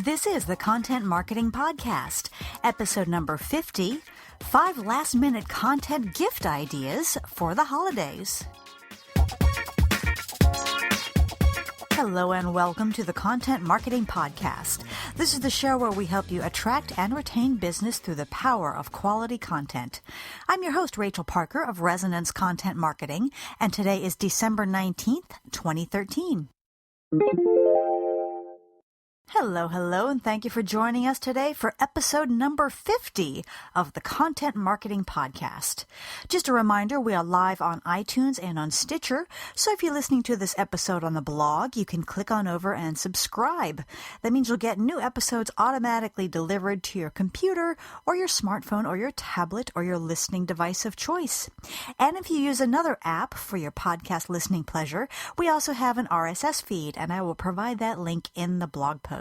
This is the Content Marketing Podcast, episode number 50, 5 last-minute content gift ideas for the holidays. Hello and welcome to the Content Marketing Podcast. This is the show where we help you attract and retain business through the power of quality content. I'm your host, Rachel Parker of Resonance Content Marketing, and today is December 19th, 2013. Hello, and thank you for joining us today for episode number 50 of the Content Marketing Podcast. Just a reminder, we are live on iTunes and on Stitcher, so if you're listening to this episode on the blog, you can click on over and subscribe. That means you'll get new episodes automatically delivered to your computer or your smartphone or your tablet or your listening device of choice. And if you use another app for your podcast listening pleasure, we also have an RSS feed, and I will provide that link in the blog post.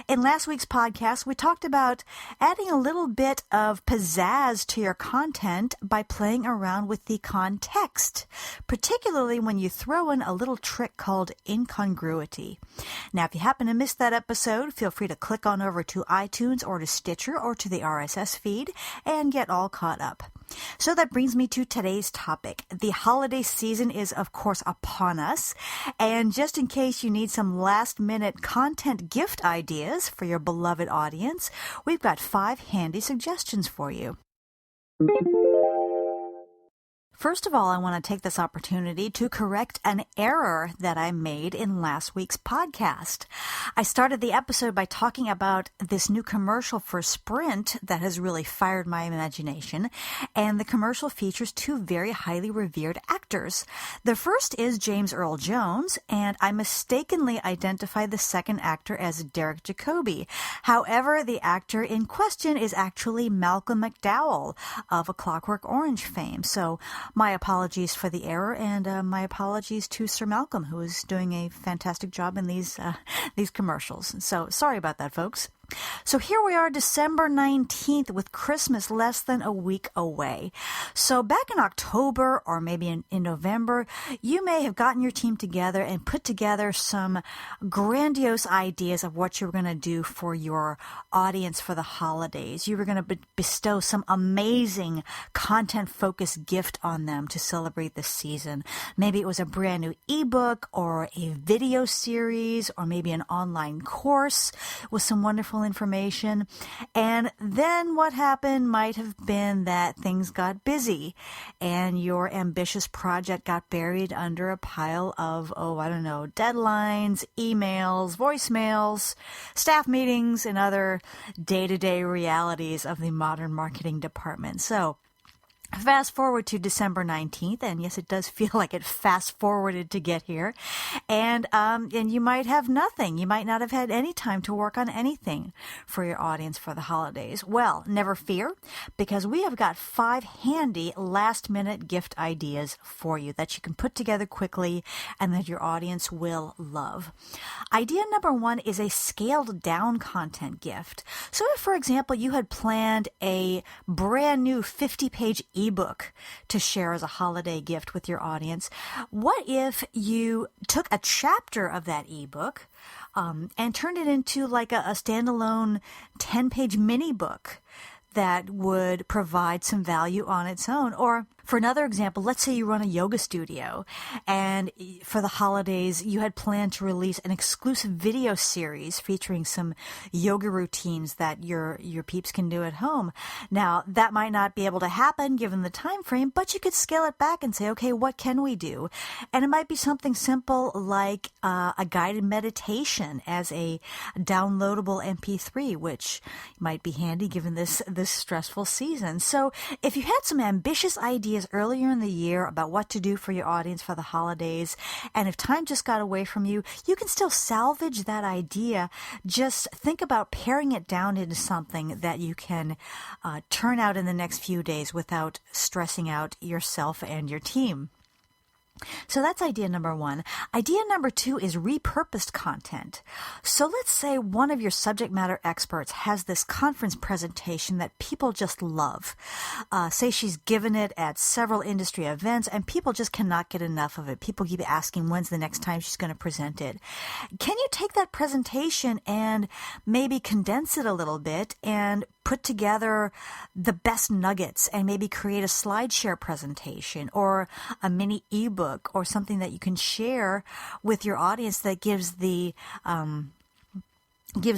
In last week's podcast, we talked about adding a little bit of pizzazz to your content by playing around with the context, particularly when you throw in a little trick called incongruity. Now, if you happen to miss that episode, feel free to click on over to iTunes or to Stitcher or to the RSS feed and get all caught up. So that brings me to today's topic. The holiday season is, of course, upon us. And just in case you need some last-minute content gift ideas for your beloved audience, we've got 5 handy suggestions for you. First of all, I want to take this opportunity to correct an error that I made in last week's podcast. I started the episode by talking about this new commercial for Sprint that has really fired my imagination, and the commercial features 2 very highly revered actors. The first is James Earl Jones, and I mistakenly identified the second actor as Derek Jacobi. However, the actor in question is actually Malcolm McDowell of A Clockwork Orange fame. So my apologies for the error, and my apologies to Sir Malcolm, who is doing a fantastic job in these commercials. So sorry about that, folks. So here we are, December 19th, with Christmas less than a week away. So back in October or maybe in November, you may have gotten your team together and put together some grandiose ideas of what you were going to do for your audience for the holidays. You were going to bestow some amazing content-focused gift on them to celebrate the season. Maybe it was a brand new ebook or a video series or maybe an online course with some wonderful information. And then what happened might have been that things got busy and your ambitious project got buried under a pile of, deadlines, emails, voicemails, staff meetings, and other day-to-day realities of the modern marketing department. So fast forward to December 19th, and yes, it does feel like it fast forwarded to get here. And you might have nothing. You might not have had any time to work on anything for your audience for the holidays. Well, never fear, because we have got 5 handy last-minute gift ideas for you that you can put together quickly and that your audience will love. Idea number 1 is a scaled-down content gift. So if, for example, you had planned a brand new 50-page ebook to share as a holiday gift with your audience, what if you took a chapter of that ebook and turned it into like a standalone 10-page mini book that would provide some value on its own? Or for another example, let's say you run a yoga studio and for the holidays you had planned to release an exclusive video series featuring some yoga routines that your peeps can do at home. Now, that might not be able to happen given the time frame, but you could scale it back and say, okay, what can we do? And it might be something simple like a guided meditation as a downloadable MP3, which might be handy given this stressful season. So if you had some ambitious ideas earlier in the year about what to do for your audience for the holidays, and if time just got away from you, you can still salvage that idea. Just think about paring it down into something that you can turn out in the next few days without stressing out yourself and your team. So that's idea number one. Idea number two is repurposed content. So let's say one of your subject matter experts has this conference presentation that people just love. Say she's given it at several industry events and people just cannot get enough of it. People keep asking when's the next time she's going to present it. Can you take that presentation and maybe condense it a little bit and put together the best nuggets and maybe create a SlideShare presentation or a mini ebook or something that you can share with your audience that gives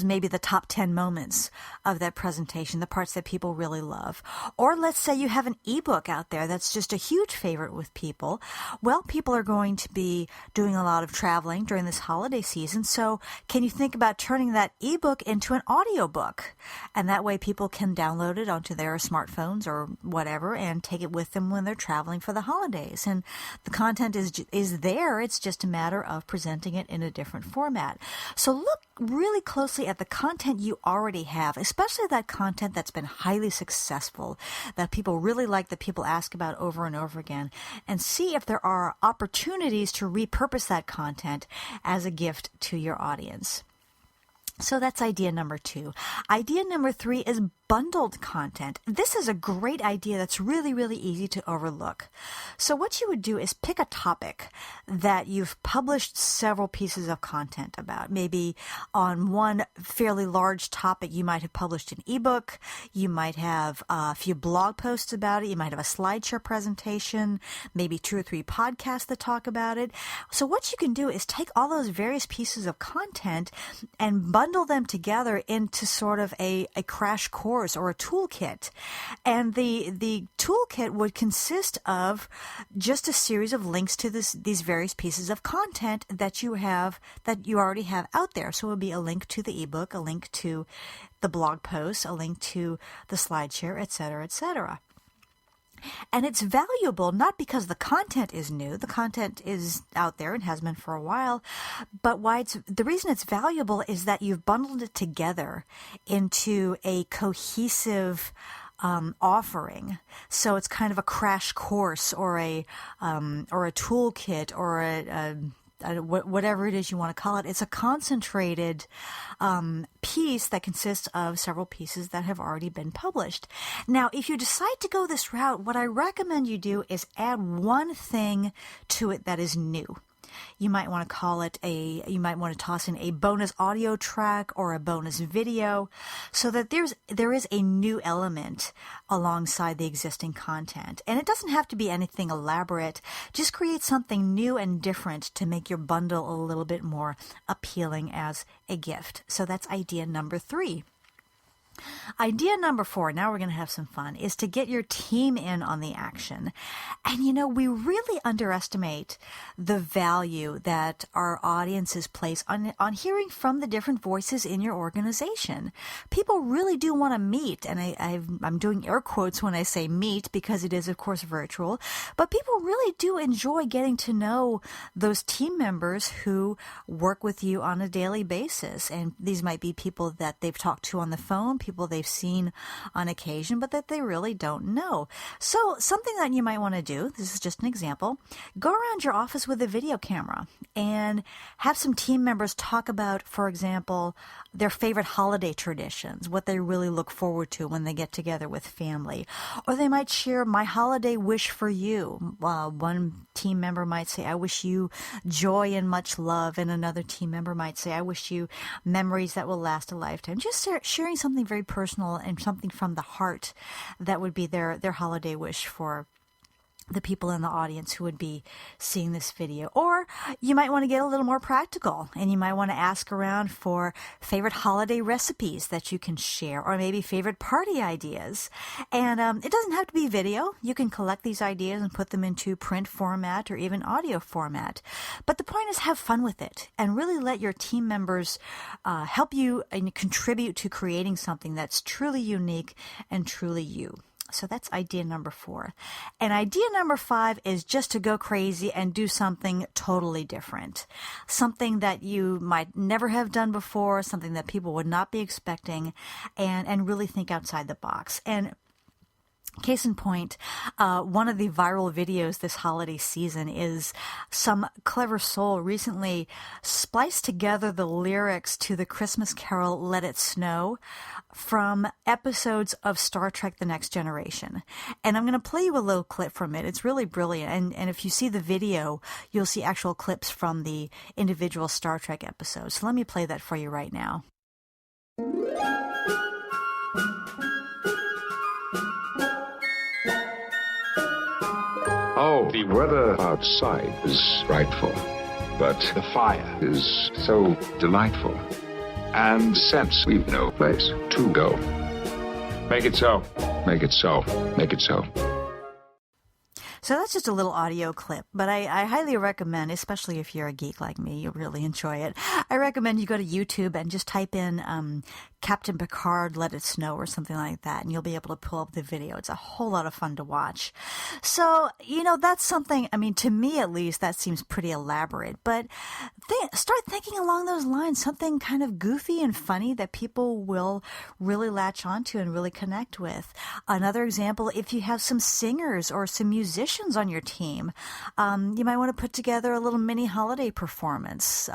maybe the top 10 moments of that presentation, the parts that people really love. Or let's say you have an ebook out there that's just a huge favorite with people. Well, people are going to be doing a lot of traveling during this holiday season. So can you think about turning that ebook into an audiobook? And that way people can download it onto their smartphones or whatever and take it with them when they're traveling for the holidays. And the content is there. It's just a matter of presenting it in a different format. So look really closely at the content you already have, especially that content that's been highly successful, that people really like, that people ask about over and over again, and see if there are opportunities to repurpose that content as a gift to your audience. So that's idea number two. Idea number three is bundled content. This is a great idea that's really, really easy to overlook. So what you would do is pick a topic that you've published several pieces of content about. Maybe on one fairly large topic, you might have published an ebook. You might have a few blog posts about it. You might have a SlideShare presentation, maybe 2 or 3 podcasts that talk about it. So what you can do is take all those various pieces of content and bundle them together into sort of a crash course or a toolkit. And the toolkit would consist of just a series of links to these various pieces of content that you already have out there. So it would be a link to the ebook, a link to the blog post, a link to the SlideShare, etc., etc. And it's valuable not because the content is new. The content is out there and has been for a while. But the reason it's valuable is that you've bundled it together into a cohesive offering. So it's kind of a crash course or a toolkit or whatever it is you want to call it. It's a concentrated piece that consists of several pieces that have already been published. Now, if you decide to go this route, what I recommend you do is add one thing to it that is new. You might want to you might want to toss in a bonus audio track or a bonus video so that there is a new element alongside the existing content. And it doesn't have to be anything elaborate. Just create something new and different to make your bundle a little bit more appealing as a gift. So that's idea number 3. Idea number 4, now we're going to have some fun, is to get your team in on the action. And we really underestimate the value that our audiences place on hearing from the different voices in your organization. People really do want to meet, and I'm doing air quotes when I say meet because it is, of course, virtual, but people really do enjoy getting to know those team members who work with you on a daily basis. And these might be people that they've talked to on the phone, people they've seen on occasion, but that they really don't know. So something that you might want to do, this is just an example, go around your office with a video camera and have some team members talk about, for example, their favorite holiday traditions, what they really look forward to when they get together with family. Or they might share my holiday wish for you. One team member might say, I wish you joy and much love. And another team member might say, I wish you memories that will last a lifetime. Just sharing something very personal and something from the heart that would be their holiday wish for the people in the audience who would be seeing this video. Or you might want to get a little more practical and you might want to ask around for favorite holiday recipes that you can share, or maybe favorite party ideas. And it doesn't have to be video. You can collect these ideas and put them into print format or even audio format. But the point is, have fun with it and really let your team members help you and contribute to creating something that's truly unique and truly you. So that's idea number 4. And idea number 5 is just to go crazy and do something totally different. Something that you might never have done before, something that people would not be expecting, and really think outside the box. And Case in point, one of the viral videos this holiday season is some clever soul recently spliced together the lyrics to the Christmas carol Let It Snow from episodes of Star Trek The Next Generation. And I'm going to play you a little clip from it. It's really brilliant. And if you see the video, you'll see actual clips from the individual Star Trek episodes. So let me play that for you right now. Oh, the weather outside is frightful, but the fire is so delightful. And since we've no place to go, make it so, make it so, make it so. So that's just a little audio clip, but I highly recommend, especially if you're a geek like me, you'll really enjoy it. I recommend you go to YouTube and just type in Captain Picard Let It Snow or something like that, and you'll be able to pull up the video. It's a whole lot of fun to watch. So, that's something, to me at least, that seems pretty elaborate, but start thinking along those lines, something kind of goofy and funny that people will really latch onto and really connect with. Another example, if you have some singers or some musicians on your team, you might want to put together a little mini holiday performance,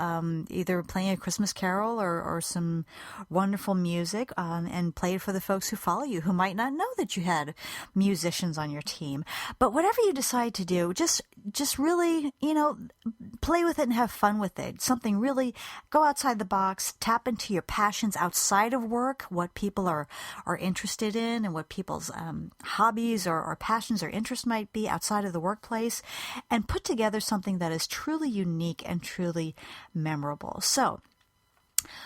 either playing a Christmas carol or some wonderful music, and play it for the folks who follow you who might not know that you had musicians on your team. But whatever you decide to do, just really, play with it and have fun with it. Something really, go outside the box, tap into your passions outside of work, what people are interested in and what people's hobbies or passions or interests might be outside of the workplace, and put together something that is truly unique and truly memorable. So,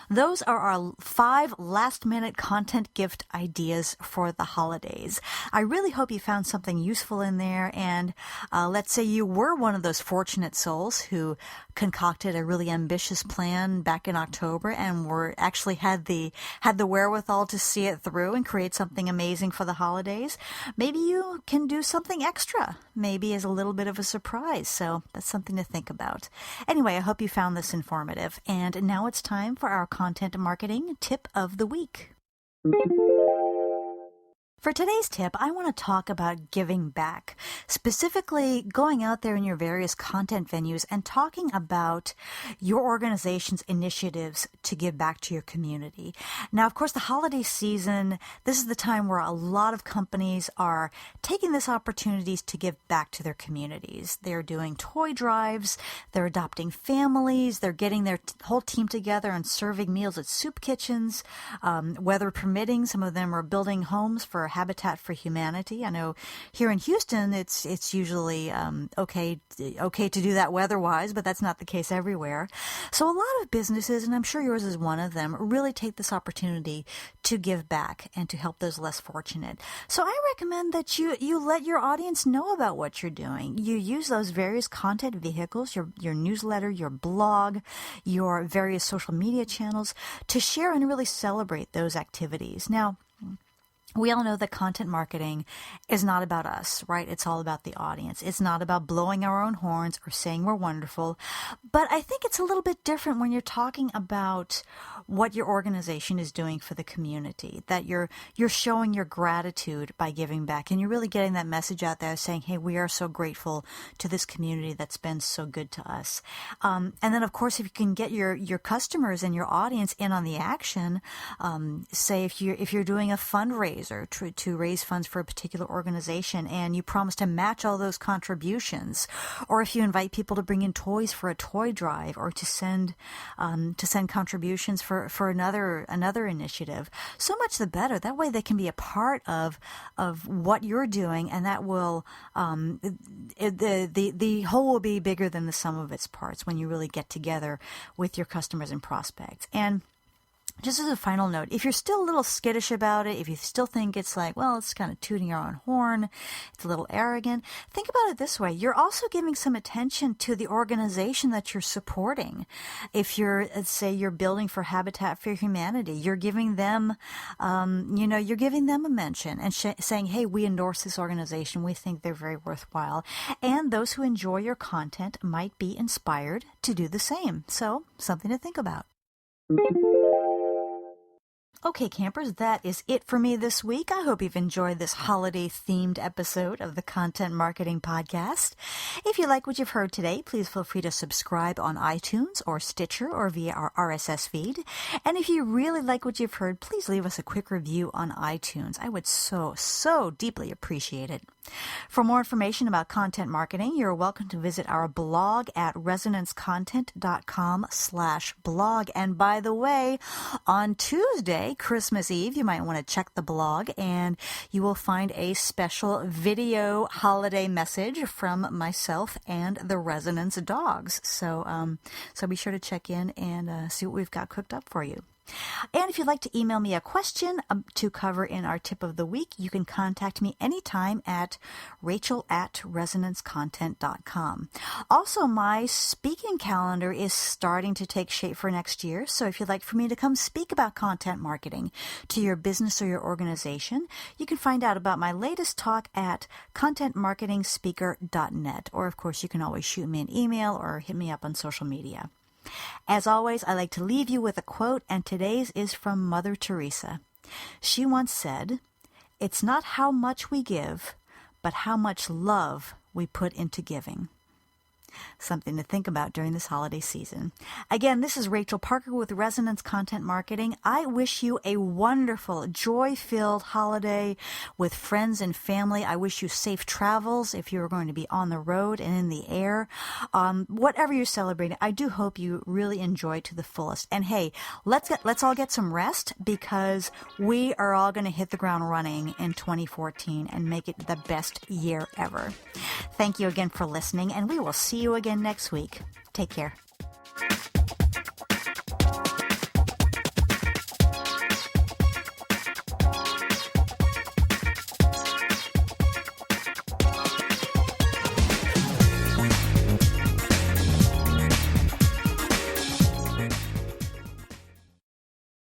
those are our 5 last-minute content gift ideas for the holidays. I really hope you found something useful in there, and let's say you were one of those fortunate souls who concocted a really ambitious plan back in October and actually had the wherewithal to see it through and create something amazing for the holidays. Maybe you can do something extra, maybe as a little bit of a surprise. So that's something to think about. Anyway, I hope you found this informative, and now it's time for our content marketing tip of the week. For today's tip, I want to talk about giving back, specifically going out there in your various content venues and talking about your organization's initiatives to give back to your community. Now, of course, the holiday season, this is the time where a lot of companies are taking this opportunities to give back to their communities. They're doing toy drives, they're adopting families, they're getting their whole team together and serving meals at soup kitchens. Weather permitting, some of them are building homes for Habitat for Humanity. I know here in Houston, it's usually okay to do that weather-wise, but that's not the case everywhere. So a lot of businesses, and I'm sure yours is one of them, really take this opportunity to give back and to help those less fortunate. So I recommend that you let your audience know about what you're doing. You use those various content vehicles, your newsletter, your blog, your various social media channels, to share and really celebrate those activities. Now, we all know that content marketing is not about us, right? It's all about the audience. It's not about blowing our own horns or saying we're wonderful. But I think it's a little bit different when you're talking about what your organization is doing for the community, that you're showing your gratitude by giving back, and you're really getting that message out there saying, hey, we are so grateful to this community that's been so good to us. And then, of course, if you can get your customers and your audience in on the action, say if you're doing a fundraiser to raise funds for a particular organization and you promise to match all those contributions, or if you invite people to bring in toys for a toy drive or to send contributions for another initiative, so much the better. That way they can be a part of what you're doing, and that will the whole will be bigger than the sum of its parts when you really get together with your customers and prospects. And just as a final note, if you're still a little skittish about it, if you still think it's like, well, it's kind of tooting your own horn, it's a little arrogant, think about it this way. You're also giving some attention to the organization that you're supporting. If you're, say, you're building for Habitat for Humanity, you're giving them, you're giving them a mention and saying, hey, we endorse this organization. We think they're very worthwhile. And those who enjoy your content might be inspired to do the same. So, something to think about. Okay, campers, that is it for me this week. I hope you've enjoyed this holiday-themed episode of the Content Marketing Podcast. If you like what you've heard today, please feel free to subscribe on iTunes or Stitcher or via our RSS feed. And if you really like what you've heard, please leave us a quick review on iTunes. I would so deeply appreciate it. For more information about content marketing, you're welcome to visit our blog at resonancecontent.com/blog. And by the way, on Tuesday, Christmas Eve, you might want to check the blog and you will find a special video holiday message from myself and the Resonance dogs. So be sure to check in and see what we've got cooked up for you. And if you'd like to email me a question to cover in our tip of the week, you can contact me anytime at rachel@resonancecontent.com. Also, my speaking calendar is starting to take shape for next year. So if you'd like for me to come speak about content marketing to your business or your organization, you can find out about my latest talk at contentmarketingspeaker.net. Or, of course, you can always shoot me an email or hit me up on social media. As always, I like to leave you with a quote, and today's is from Mother Teresa. She once said, "It's not how much we give, but how much love we put into giving." Something to think about during this holiday season. Again, this is Rachel Parker with Resonance Content Marketing. I wish you a wonderful, joy-filled holiday with friends and family. I wish you safe travels if you're going to be on the road and in the air. Whatever you're celebrating, I do hope you really enjoy to the fullest. And hey, let's all get some rest, because we are all going to hit the ground running in 2014 and make it the best year ever. Thank you again for listening, and we will see you again next week. Take care.